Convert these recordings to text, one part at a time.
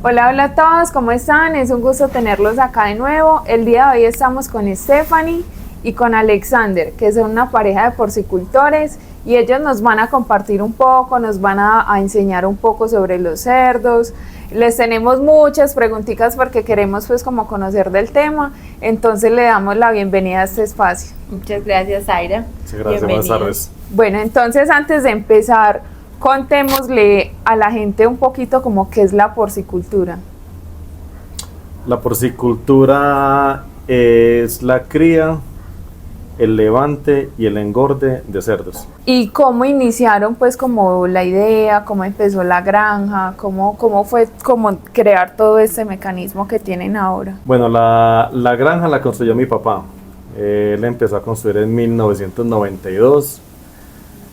Hola, hola a todos, ¿cómo están? Es un gusto tenerlos acá de nuevo. El día de hoy estamos con Stephanie y con Alexander, que son una pareja de porcicultores y ellos nos van a compartir un poco, nos van a enseñar un poco sobre los cerdos. Les tenemos muchas preguntitas porque queremos pues como conocer del tema, entonces le damos la bienvenida a este espacio. Muchas gracias, Zaira. Sí, gracias, buenas tardes. Bueno, entonces antes de empezar, contémosle a la gente un poquito como qué es la porcicultura. La porcicultura es la cría, el levante y el engorde de cerdos. ¿Y cómo iniciaron pues como la idea, cómo empezó la granja, cómo fue como crear todo este mecanismo que tienen ahora? Bueno, la granja la construyó mi papá. Él empezó a construir en 1992,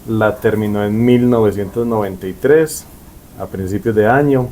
la terminó en 1993, a principios de año.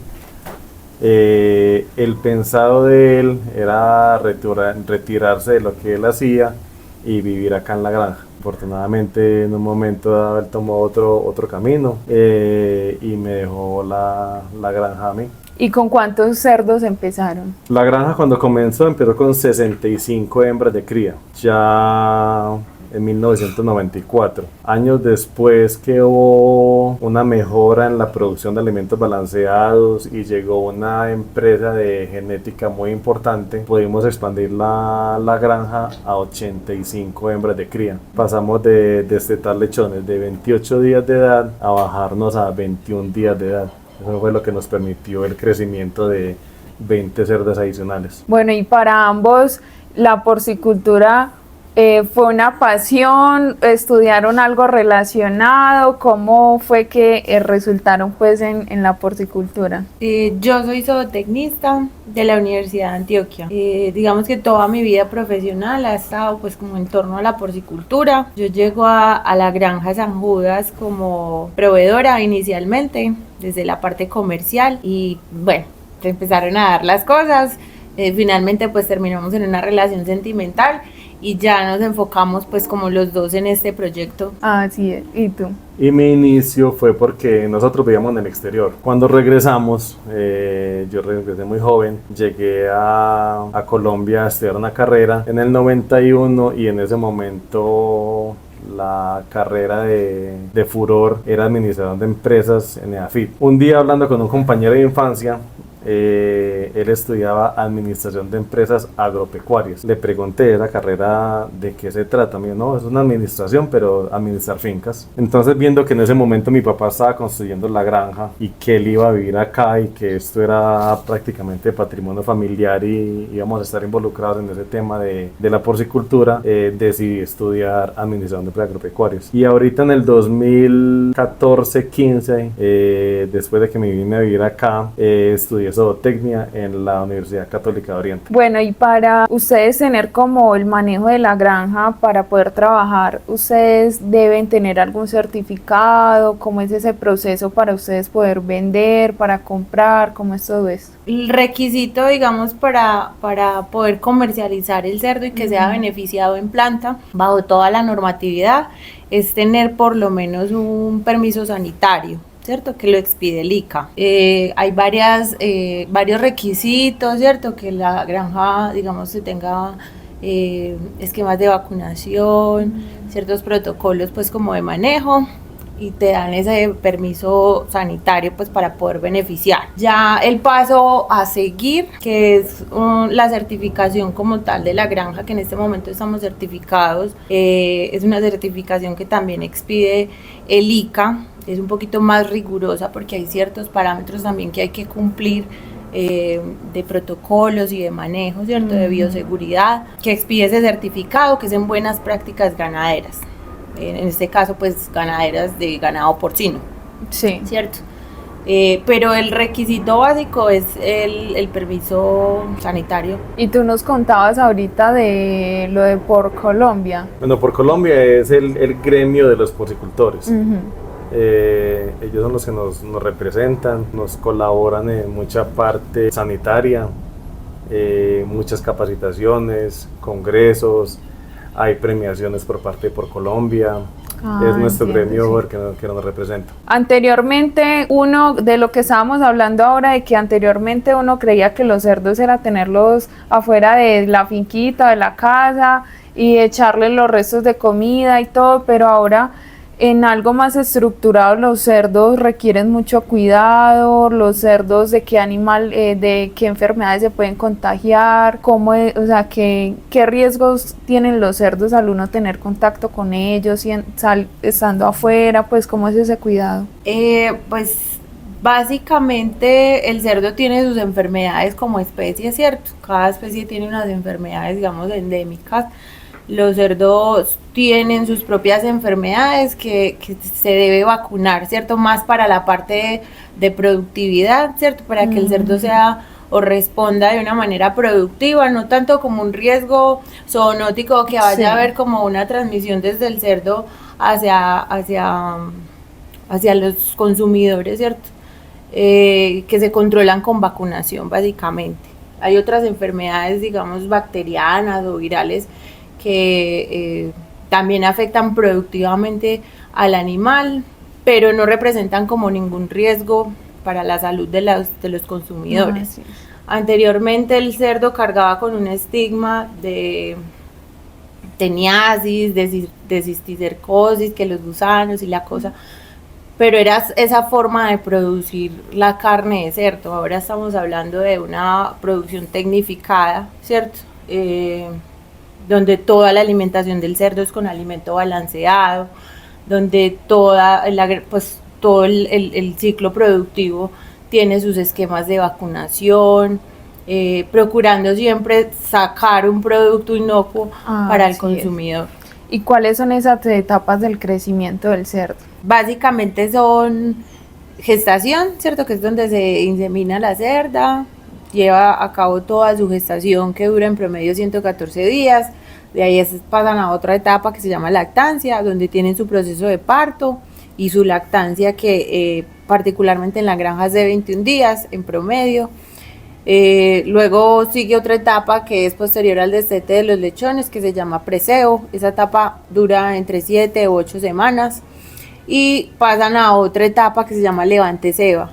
El pensado de él era retirarse de lo que él hacía y vivir acá en la granja. Afortunadamente en un momento dado él tomó otro camino y me dejó la granja a mí. ¿Y con cuántos cerdos empezaron? La granja cuando comenzó empezó con 65 hembras de cría, ya en 1994. Años después que hubo una mejora en la producción de alimentos balanceados y llegó una empresa de genética muy importante, pudimos expandir la granja a 85 hembras de cría. Pasamos de destetar lechones de 28 días de edad a bajarnos a 21 días de edad. Eso fue lo que nos permitió el crecimiento de 20 cerdos adicionales. Bueno, y para ambos la porcicultura fue una pasión, estudiaron algo relacionado, ¿cómo fue que resultaron pues en la porcicultura? Yo soy zootecnista de la Universidad de Antioquia. Digamos que toda mi vida profesional ha estado pues como en torno a la porcicultura. Yo llego a la granja San Judas como proveedora inicialmente, desde la parte comercial, y bueno, se empezaron a dar las cosas. Finalmente pues terminamos en una relación sentimental y ya nos enfocamos pues como los dos en este proyecto. Así es. ¿Y tú? Y mi inicio fue porque nosotros vivíamos en el exterior. Cuando regresamos, yo regresé muy joven, llegué a Colombia a estudiar una carrera en el 91 y en ese momento la carrera de furor era administración de empresas en EAFIT. Un día hablando con un compañero de infancia, él estudiaba administración de empresas agropecuarias. Le pregunté esa carrera de qué se trata. Me dijo, no, es una administración, pero administrar fincas. Entonces, viendo que en ese momento mi papá estaba construyendo la granja y que él iba a vivir acá y que esto era prácticamente patrimonio familiar y íbamos a estar involucrados en ese tema de la porcicultura, decidí estudiar administración de empresas agropecuarias. Y ahorita en el 2014-15, después de que me vine a vivir acá, estudié zootecnia en la Universidad Católica de Oriente. Bueno, y para ustedes tener como el manejo de la granja para poder trabajar, ¿ustedes deben tener algún certificado? ¿Cómo es ese proceso para ustedes poder vender, para comprar? ¿Cómo es todo esto? El requisito, digamos, para poder comercializar el cerdo y que sea beneficiado en planta, bajo toda la normatividad, es tener por lo menos un permiso sanitario, ¿cierto? Que lo expide el ICA. Hay varios requisitos, ¿cierto? Que la granja, digamos, se tenga esquemas de vacunación, ciertos protocolos, pues, como de manejo, y te dan ese permiso sanitario pues para poder beneficiar. Ya el paso a seguir, que es la certificación como tal de la granja, que en este momento estamos certificados, es una certificación que también expide el ICA. Es un poquito más rigurosa porque hay ciertos parámetros también que hay que cumplir, de protocolos y de manejo, ¿cierto? De bioseguridad, que expide ese certificado, que es en buenas prácticas ganaderas. En este caso, pues, ganaderas de ganado porcino. Sí. ¿Cierto? Pero el requisito básico es el permiso sanitario. Y tú nos contabas ahorita de lo de Porcolombia. Bueno, Porcolombia es el gremio de los porcicultores. Ellos son los que nos representan, nos colaboran en mucha parte sanitaria, muchas capacitaciones, congresos, hay premiaciones por parte de Porcolombia, es nuestro entiendo, gremio que nos representa. Anteriormente, uno de lo que estábamos hablando ahora, de que anteriormente uno creía que los cerdos era tenerlos afuera de la finquita, de la casa y echarles los restos de comida y todo, pero ahora en algo más estructurado los cerdos requieren mucho cuidado, los cerdos de qué animal, de qué enfermedades se pueden contagiar, o sea, qué riesgos tienen los cerdos al uno tener contacto con ellos y estando afuera, pues cómo es ese cuidado. Pues básicamente el cerdo tiene sus enfermedades como especie, ¿cierto? Cada especie tiene unas enfermedades, digamos, endémicas. Los cerdos tienen sus propias enfermedades que se debe vacunar, ¿cierto? Más para la parte de productividad, ¿cierto? Para que el cerdo sea o responda de una manera productiva, no tanto como un riesgo zoonótico que vaya a haber como una transmisión desde el cerdo hacia los consumidores, ¿cierto? Que se controlan con vacunación, básicamente. Hay otras enfermedades, digamos, bacterianas o virales que también afectan productivamente al animal, pero no representan como ningún riesgo para la salud de los consumidores. Sí. Anteriormente el cerdo cargaba con un estigma de teniasis, de cisticercosis, que los gusanos y la cosa, pero era esa forma de producir la carne de cerdo. Ahora estamos hablando de una producción tecnificada, ¿cierto? Donde toda la alimentación del cerdo es con alimento balanceado, donde todo el ciclo productivo tiene sus esquemas de vacunación, procurando siempre sacar un producto inocuo para el consumidor. ¿Y cuáles son esas etapas del crecimiento del cerdo? Básicamente son gestación, ¿cierto? Que es donde se insemina la cerda, lleva a cabo toda su gestación que dura en promedio 114 días, de ahí pasan a otra etapa que se llama lactancia, donde tienen su proceso de parto y su lactancia que particularmente en la granja es de 21 días en promedio. Luego sigue otra etapa que es posterior al destete de los lechones que se llama preseo, esa etapa dura entre 7 u 8 semanas y pasan a otra etapa que se llama levante ceba.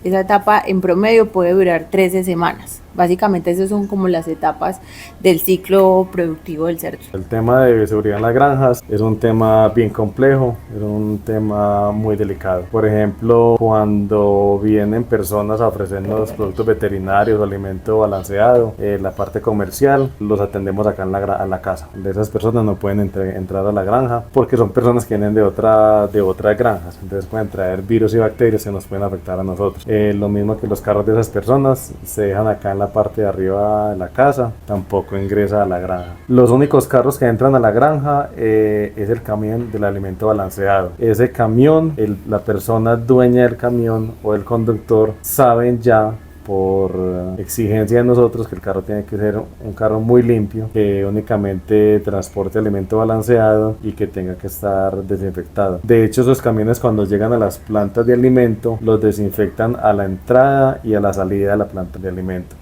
Esa etapa en promedio puede durar 13 semanas. Básicamente esas son como las etapas del ciclo productivo del cerdo. El tema de seguridad en las granjas es un tema bien complejo, es un tema muy delicado. Por ejemplo, cuando vienen personas a ofrecernos productos veterinarios o alimento balanceado, la parte comercial, los atendemos acá en la casa. De esas personas no pueden entrar a la granja porque son personas que vienen de otras granjas. Entonces pueden traer virus y bacterias que nos pueden afectar a nosotros. Lo mismo que los carros de esas personas se dejan acá en la parte de arriba de la casa, tampoco ingresa a la granja. Los únicos carros que entran a la granja es el camión del alimento balanceado. Ese camión, la persona dueña del camión o el conductor saben ya por exigencia de nosotros que el carro tiene que ser un carro muy limpio, que únicamente transporte alimento balanceado y que tenga que estar desinfectado. De hecho, esos camiones cuando llegan a las plantas de alimento los desinfectan a la entrada y a la salida de la planta de alimento.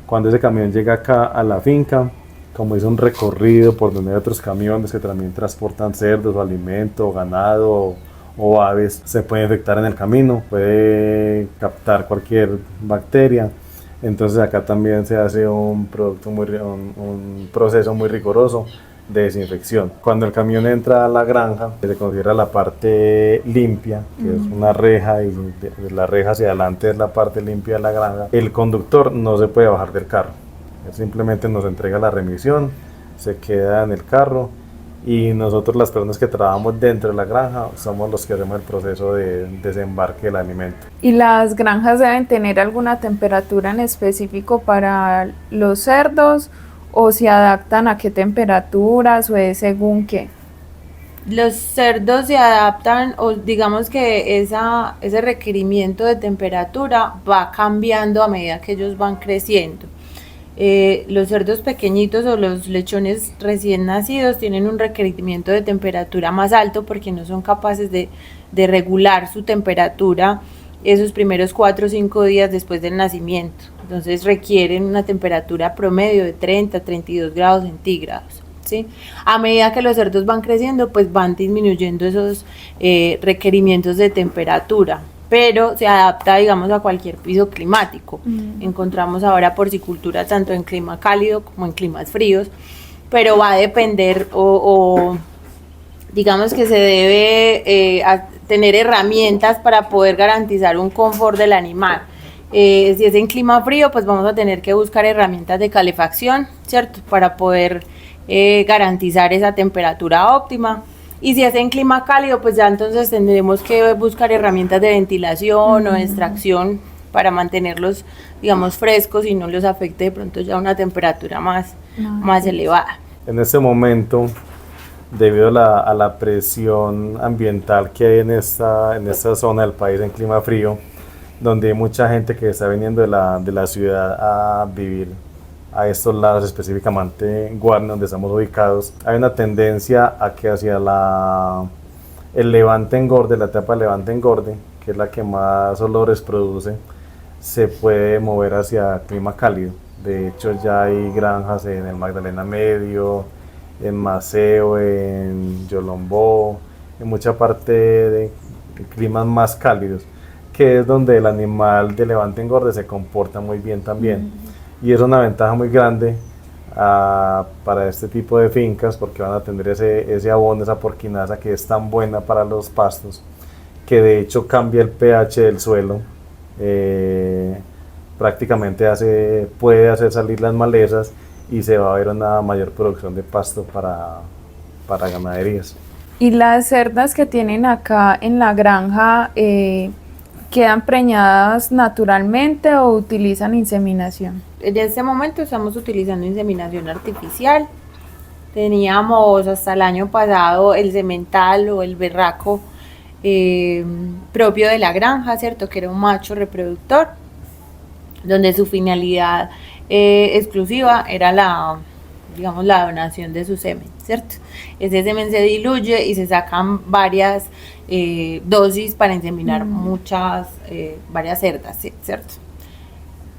Cuando ese camión llega acá a la finca, como hizo un recorrido por donde hay otros camiones que también transportan cerdos o alimento o ganado o aves, se puede infectar en el camino, puede captar cualquier bacteria. Entonces acá también se hace un proceso muy riguroso de desinfección. Cuando el camión entra a la granja, se considera la parte limpia, que es una reja, y de la reja hacia adelante es la parte limpia de la granja. El conductor no se puede bajar del carro, él simplemente nos entrega la remisión, se queda en el carro y nosotros, las personas que trabajamos dentro de la granja, somos los que hacemos el proceso de desembarque del alimento. ¿Y las granjas deben tener alguna temperatura en específico para los cerdos o se adaptan a qué temperaturas o es según qué? Los cerdos se adaptan, o digamos que ese requerimiento de temperatura va cambiando a medida que ellos van creciendo. Los cerdos pequeñitos o los lechones recién nacidos tienen un requerimiento de temperatura más alto porque no son capaces de regular su temperatura esos primeros 4 o 5 días después del nacimiento. Entonces requieren una temperatura promedio de 30 a 32 grados centígrados. ¿sí? A medida que los cerdos van creciendo, pues van disminuyendo esos requerimientos de temperatura, pero se adapta, digamos, a cualquier piso climático. Encontramos ahora porcicultura tanto en clima cálido como en climas fríos, pero va a depender o digamos que se debe tener herramientas para poder garantizar un confort del animal. Si es en clima frío, pues vamos a tener que buscar herramientas de calefacción, ¿cierto? Para poder garantizar esa temperatura óptima. Y si es en clima cálido, pues ya entonces tendremos que buscar herramientas de ventilación o de extracción para mantenerlos, digamos, frescos y no los afecte de pronto ya una temperatura más elevada. En este momento, debido a la presión ambiental que hay en esta zona del país en clima frío, donde hay mucha gente que está viniendo de la ciudad a vivir a estos lados, específicamente en Guarne, donde estamos ubicados, hay una tendencia a que hacia el levante engorde, la etapa de levante engorde, que es la que más olores produce, se puede mover hacia clima cálido. De hecho, ya hay granjas en el Magdalena Medio, en Maceo, en Yolombó, en mucha parte de climas más cálidos, que es donde el animal de levante engorde se comporta muy bien también. Y es una ventaja muy grande para este tipo de fincas, porque van a tener ese abono, esa porquinaza que es tan buena para los pastos, que de hecho cambia el pH del suelo, prácticamente puede hacer salir las malezas y se va a ver una mayor producción de pasto para ganaderías. ¿Y las cerdas que tienen acá en la granja quedan preñadas naturalmente o utilizan inseminación? En este momento estamos utilizando inseminación artificial. Teníamos hasta el año pasado el semental o el berraco propio de la granja, ¿cierto? Que era un macho reproductor, donde su finalidad exclusiva era la donación de su semen, ¿cierto? Ese semen se diluye y se sacan varias dosis para inseminar varias cerdas, ¿cierto?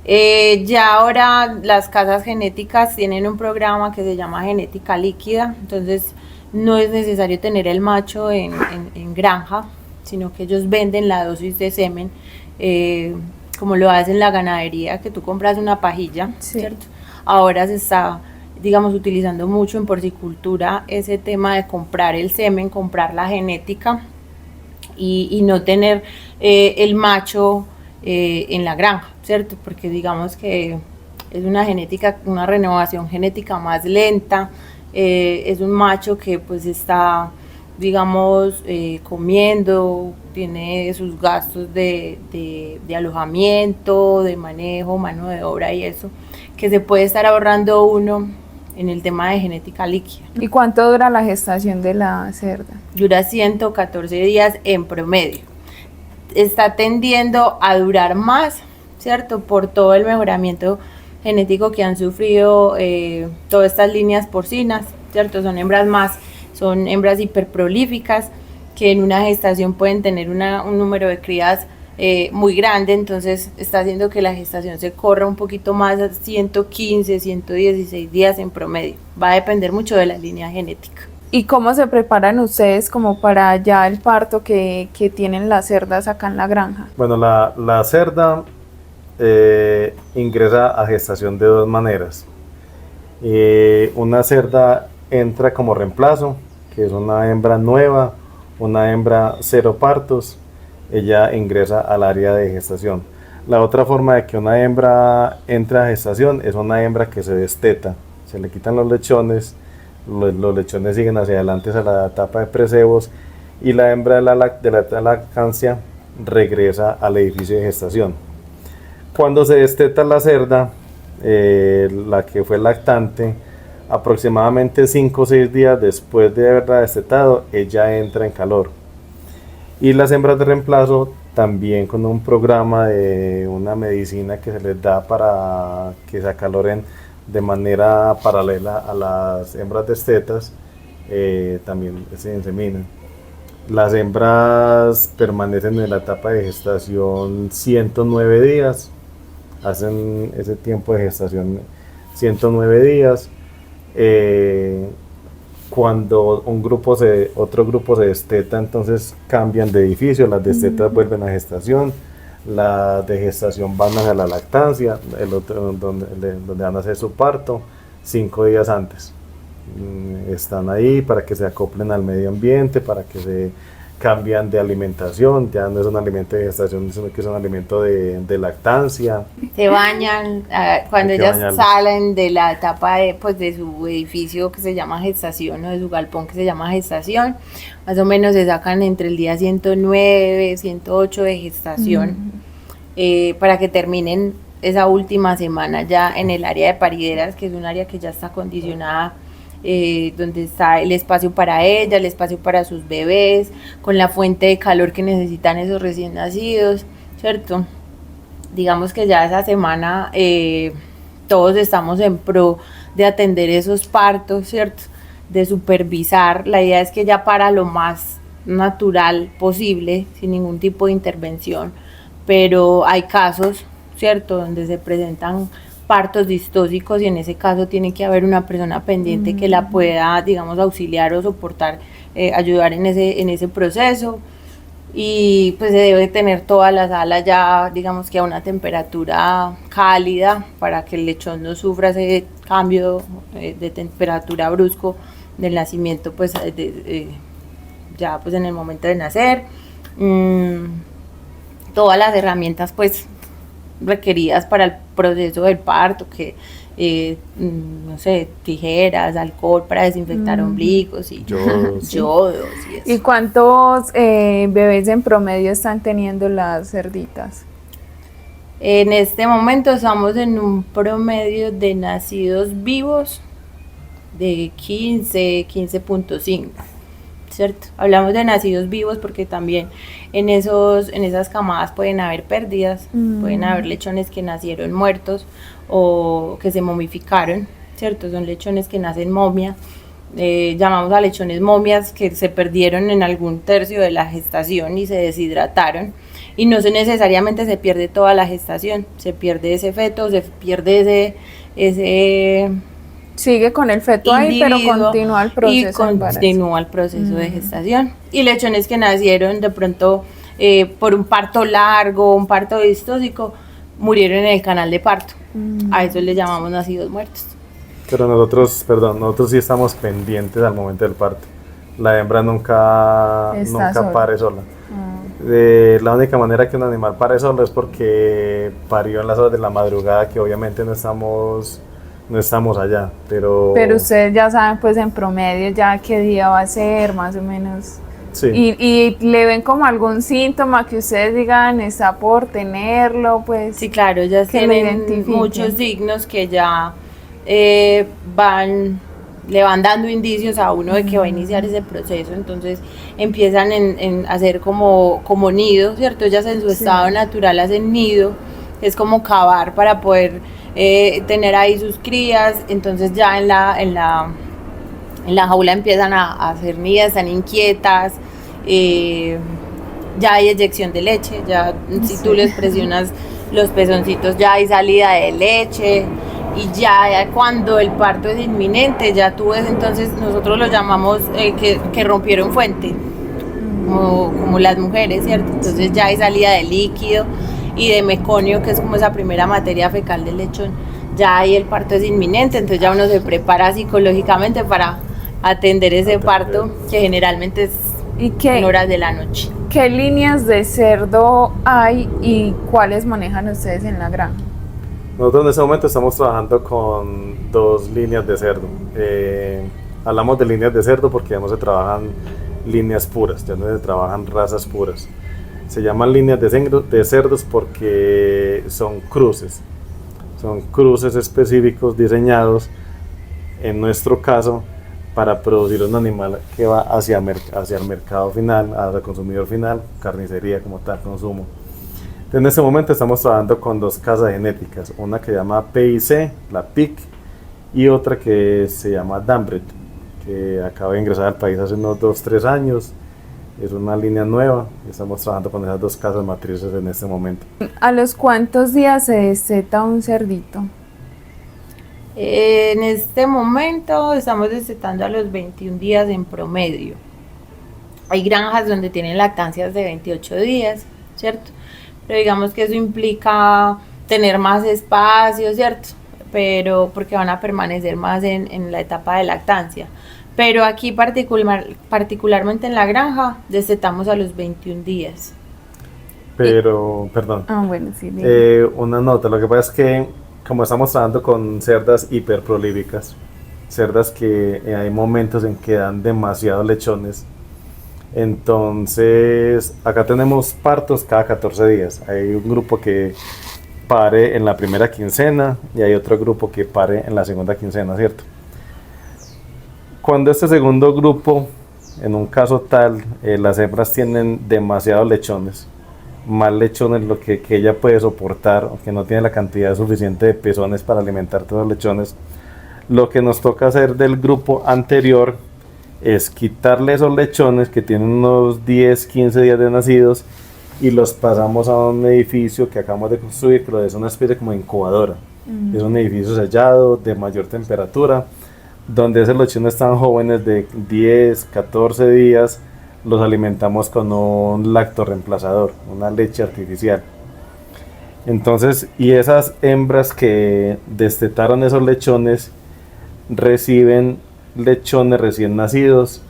Ya ahora las casas genéticas tienen un programa que se llama genética líquida, entonces no es necesario tener el macho en granja, sino que ellos venden la dosis de semen, como lo hacen en la ganadería, que tú compras una pajilla, sí, ¿cierto? Ahora se está, digamos, utilizando mucho en porcicultura ese tema de comprar el semen, comprar la genética y no tener el macho en la granja, ¿cierto? Porque digamos que es una renovación genética más lenta, es un macho que pues está, digamos, comiendo, tiene sus gastos de alojamiento, de manejo, mano de obra y eso, que se puede estar ahorrando uno en el tema de genética líquida. ¿Y cuánto dura la gestación de la cerda? Dura 114 días en promedio. Está tendiendo a durar más, ¿cierto? Por todo el mejoramiento genético que han sufrido todas estas líneas porcinas, ¿cierto? Son hembras hiperprolíficas que en una gestación pueden tener un número de crías muy grande, entonces está haciendo que la gestación se corra un poquito más a 115, 116 días en promedio. Va a depender mucho de la línea genética. ¿Y cómo se preparan ustedes como para ya el parto que tienen las cerdas acá en la granja? Bueno, la cerda ingresa a gestación de dos maneras. Una cerda entra como reemplazo, que es una hembra nueva, una hembra cero partos, ella ingresa al área de gestación. La otra forma de que una hembra entre a gestación es una hembra que se desteta, se le quitan los lechones, los lechones siguen hacia adelante a la etapa de precebos y la hembra de la lactancia regresa al edificio de gestación. Cuando se desteta la cerda, la que fue lactante, aproximadamente 5 o 6 días después de haberla destetado, ella entra en calor. Y las hembras de reemplazo también con un programa de una medicina que se les da para que se acaloren de manera paralela a las hembras destetas, también se inseminan. Las hembras permanecen en la etapa de gestación 109 días, hacen ese tiempo de gestación 109 días, Cuando otro grupo se desteta, entonces cambian de edificio, las destetas vuelven a gestación, las de gestación van a la lactancia, el otro donde van a hacer su parto 5 días antes. Están ahí para que se acoplen al medio ambiente, para que se cambian de alimentación, ya no es un alimento de gestación, sino que es un alimento de lactancia. Se bañan, cuando ellas salen de la etapa de su edificio que se llama gestación o de su galpón que se llama gestación, más o menos se sacan entre el día 109, 108 de gestación, para que terminen esa última semana ya en el área de parideras, que es un área que ya está acondicionada, donde está el espacio para ella, el espacio para sus bebés, con la fuente de calor que necesitan esos recién nacidos, ¿cierto? Digamos que ya esa semana todos estamos en pro de atender esos partos, ¿cierto? De supervisar, la idea es que ella para lo más natural posible, sin ningún tipo de intervención, pero hay casos, ¿cierto?, donde se presentan partos distóxicos y en ese caso tiene que haber una persona pendiente que la pueda, digamos, auxiliar o soportar, ayudar en ese proceso, y pues se debe tener toda la sala ya, digamos, que a una temperatura cálida para que el lechón no sufra ese cambio de temperatura brusco del nacimiento, pues ya pues en el momento de nacer. Todas las herramientas pues requeridas para el proceso del parto, que no sé, tijeras, alcohol para desinfectar ombligos y yodos y eso. ¿Y cuántos bebés en promedio están teniendo las cerditas? En este momento estamos en un promedio de nacidos vivos de 15.5, ¿cierto? Hablamos de nacidos vivos porque también en esas camadas pueden haber pérdidas, pueden haber lechones que nacieron muertos o que se momificaron, ¿cierto? Son lechones que nacen momia, llamamos a lechones momias, que se perdieron en algún tercio de la gestación y se deshidrataron, y no necesariamente se pierde toda la gestación, se pierde ese feto, se pierde ese sigue con el feto ahí, pero continúa el proceso de gestación. Y lechones que nacieron de pronto por un parto largo, un parto distóxico, murieron en el canal de parto. A eso le llamamos nacidos muertos. Pero nosotros sí estamos pendientes al momento del parto. La hembra nunca pare sola. La única manera que un animal pare solo es porque parió en las horas de la madrugada, que obviamente no estamos allá, pero ustedes ya saben pues en promedio ya qué día va a ser, más o menos. Sí. Y le ven como algún síntoma que ustedes digan está por tenerlo, pues. Sí, claro, ya tienen muchos signos que ya le van dando indicios a uno de que va a iniciar ese proceso, entonces empiezan a hacer como nido, ¿cierto? Ellas en su estado natural hacen nido, es como cavar para poder tener ahí sus crías, entonces ya en la jaula empiezan a hacer nidas, están inquietas, ya hay eyección de leche, ya si tú les presionas los pezoncitos ya hay salida de leche, y ya cuando el parto es inminente, ya tú ves, entonces nosotros lo llamamos que rompieron fuente, como las mujeres, ¿cierto? Entonces ya hay salida de líquido y de meconio, que es como esa primera materia fecal del lechón, ya ahí el parto es inminente, entonces ya uno se prepara psicológicamente para atender ese parto, que generalmente es en horas de la noche. ¿Qué líneas de cerdo hay y cuáles manejan ustedes en la granja? Nosotros en este momento estamos trabajando con 2 líneas de cerdo. Hablamos de líneas de cerdo porque ya no se trabajan líneas puras, ya no se trabajan razas puras. Se llaman líneas de cerdos porque son cruces específicos diseñados, en nuestro caso, para producir un animal que va hacia el mercado final, hacia el consumidor final, carnicería como tal, consumo. En este momento estamos trabajando con 2 casas genéticas, una que se llama PIC, la PIC, y otra que se llama Dambret, que acaba de ingresar al país hace unos 2-3 años. Es una línea nueva y estamos trabajando con esas 2 casas matrices en este momento. ¿A los cuántos días se desteta un cerdito? En este momento estamos destetando a los 21 días en promedio. Hay granjas donde tienen lactancias de 28 días, ¿cierto? Pero digamos que eso implica tener más espacio, ¿cierto? Pero porque van a permanecer más en la etapa de lactancia. Pero aquí particularmente en la granja destetamos a los 21 días. Pero, perdón, Bueno, sí. una nota, lo que pasa es que como estamos trabajando con cerdas hiperprolíficas, cerdas que hay momentos en que dan demasiados lechones, entonces acá tenemos partos cada 14 días. Hay un grupo que pare en la primera quincena y hay otro grupo que pare en la segunda quincena, ¿cierto? Cuando este segundo grupo, en un caso tal, las hembras tienen demasiados lechones, más lechones lo que ella puede soportar, aunque no tiene la cantidad suficiente de pezones para alimentar todos los lechones, lo que nos toca hacer del grupo anterior es quitarle esos lechones que tienen unos 10, 15 días de nacidos y los pasamos a un edificio que acabamos de construir, pero es una especie como de incubadora. Es un edificio sellado, de mayor temperatura, donde esos lechones tan jóvenes de 10, 14 días los alimentamos con un lactorreemplazador, una leche artificial. Entonces, y esas hembras que destetaron esos lechones reciben lechones recién nacidos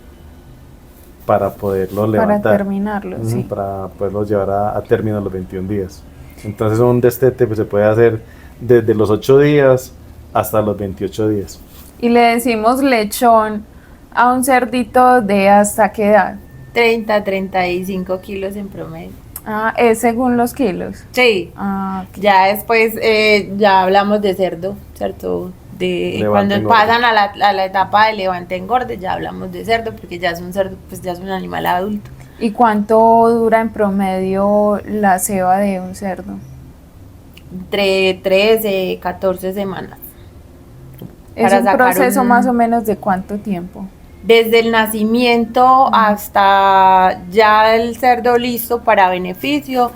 para poderlos levantar. Para terminarlos, sí. Para poderlos llevar a término los 21 días. Entonces un destete pues, se puede hacer desde los 8 días hasta los 28 días. Y le decimos lechón a un cerdito de ¿hasta qué edad? 30, 35 kilos en promedio. Es según los kilos. Sí. Ok. Ya después ya hablamos de cerdo, ¿cierto? De Levante, cuando engorde. pasan a la etapa de levante engorde, ya hablamos de cerdo, porque ya es un cerdo, pues ya es un animal adulto. ¿Y cuánto dura en promedio la ceba de un cerdo? Entre 13, 14 semanas. Es Para un sacar proceso un- más o menos de cuánto tiempo. Desde el nacimiento hasta ya el cerdo listo para beneficio,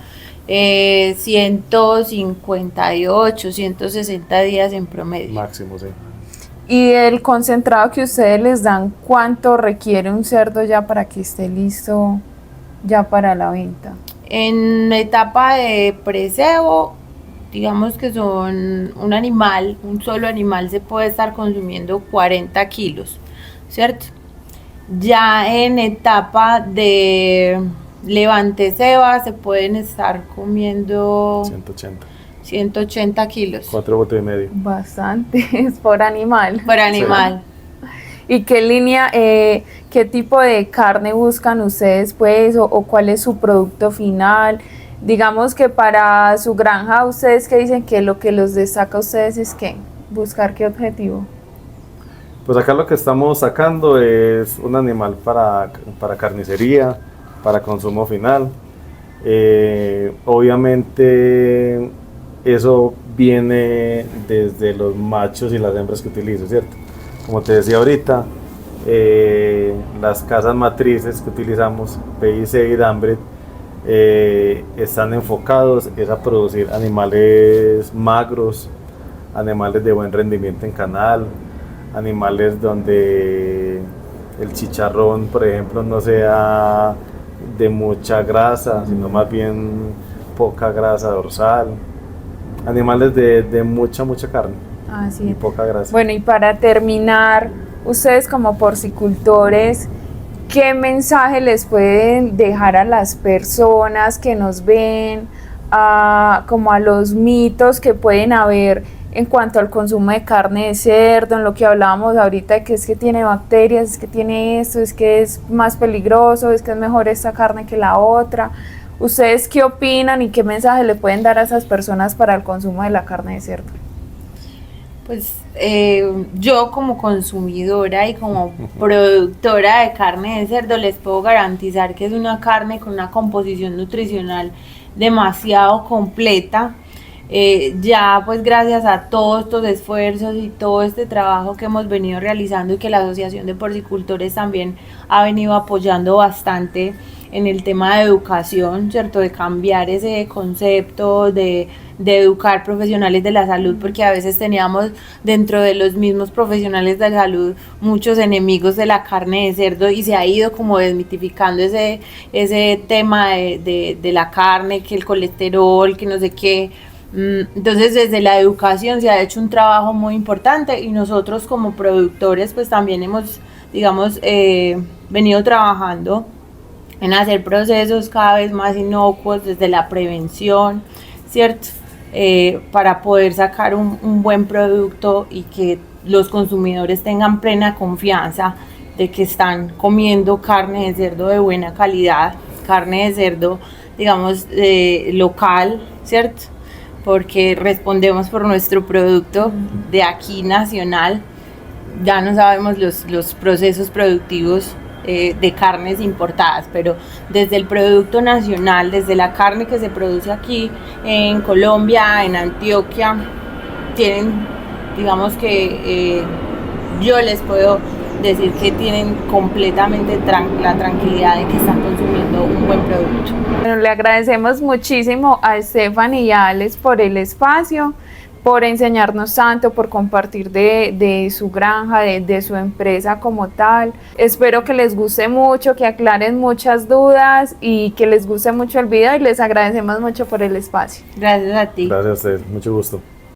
158, 160 días en promedio. Máximo, sí. Y el concentrado que ustedes les dan, ¿cuánto requiere un cerdo ya para que esté listo ya para la venta? En etapa de precebo, digamos que son un solo animal se puede estar consumiendo 40 kilos, ¿cierto? Ya en etapa de levante ceba se pueden estar comiendo 180. 180 kilos 4 botes y medio. Bastante, es por animal. por animal. ¿Y qué línea, qué tipo de carne buscan ustedes, pues, o cuál es su producto final? Digamos que para su granja, ustedes que dicen que lo que los destaca a ustedes es ¿qué? ¿Buscar qué objetivo? Pues acá lo que estamos sacando es un animal para carnicería, para consumo final. Obviamente eso viene desde los machos y las hembras que utilizo, ¿cierto? Como te decía ahorita, las casas matrices que utilizamos, PIC y Dambret, están enfocados es a producir animales magros, animales de buen rendimiento en canal, animales donde el chicharrón, por ejemplo, no sea de mucha grasa, sino más bien poca grasa dorsal, animales de mucha carne Así y es. poca grasa. Bueno, y para terminar, ustedes como porcicultores, ¿qué mensaje les pueden dejar a las personas que nos ven, como a los mitos que pueden haber en cuanto al consumo de carne de cerdo, en lo que hablábamos ahorita de que es que tiene bacterias, es que tiene esto, es que es más peligroso, es que es mejor esta carne que la otra? ¿Ustedes qué opinan y qué mensaje le pueden dar a esas personas para el consumo de la carne de cerdo? Pues yo como consumidora y como productora de carne de cerdo les puedo garantizar que es una carne con una composición nutricional demasiado completa. Ya pues gracias a todos estos esfuerzos y todo este trabajo que hemos venido realizando y que la Asociación de Porcicultores también ha venido apoyando bastante en el tema de educación, ¿cierto? De cambiar ese concepto de de educar profesionales de la salud, porque a veces teníamos dentro de los mismos profesionales de la salud muchos enemigos de la carne de cerdo, y se ha ido como desmitificando ese tema de la carne, que el colesterol, que no sé qué. Entonces desde la educación se ha hecho un trabajo muy importante, y nosotros como productores pues también hemos, digamos, venido trabajando en hacer procesos cada vez más inocuos desde la prevención, ¿cierto? Para poder sacar un buen producto y que los consumidores tengan plena confianza de que están comiendo carne de cerdo de buena calidad, carne de cerdo, digamos, local, ¿cierto? Porque respondemos por nuestro producto de aquí nacional. Ya no sabemos los procesos productivos de carnes importadas, pero desde el producto nacional, desde la carne que se produce aquí en Colombia, en Antioquia, tienen, digamos que yo les puedo decir que tienen completamente la tranquilidad de que están consumiendo un buen producto. Bueno, le agradecemos muchísimo a Stephanie y a Alex por el espacio, por enseñarnos tanto, por compartir de su granja, de su empresa como tal. Espero que les guste mucho, que aclaren muchas dudas y que les guste mucho el video, y les agradecemos mucho por el espacio. Gracias a ti. Gracias a ustedes, mucho gusto.